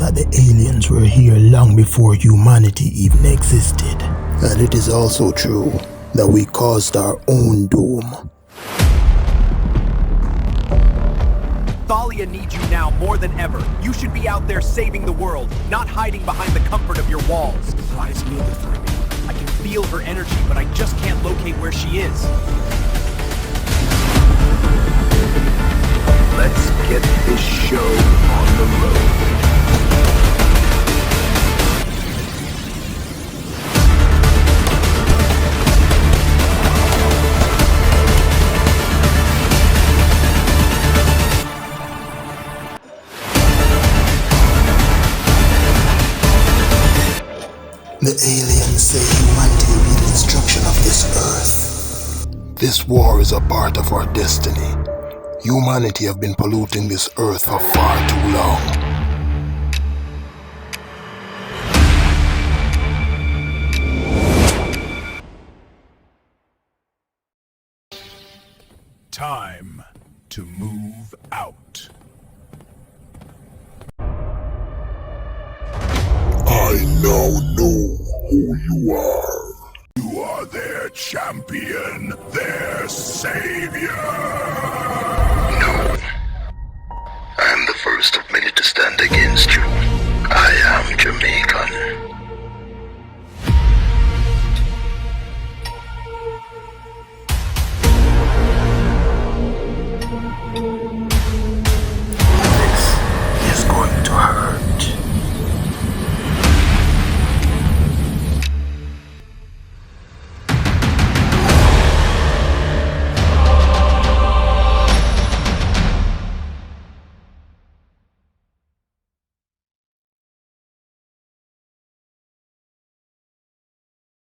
that the aliens were here long before humanity even existed. And it is also true that we caused our own doom. Thalia needs you now more than ever. You should be out there saving the world, not hiding behind the comfort of your walls. Eyes near for me. I can feel her energy, but I just can't locate where she is. Let's get this show on the road. The aliens say humanity will be the destruction of this earth. This war is a part of our destiny. Humanity have been polluting this earth for far too long. Time to move out. I now know who you are. You are their champion, their savior! No. I am the first of many to stand against you. I am Jamaican.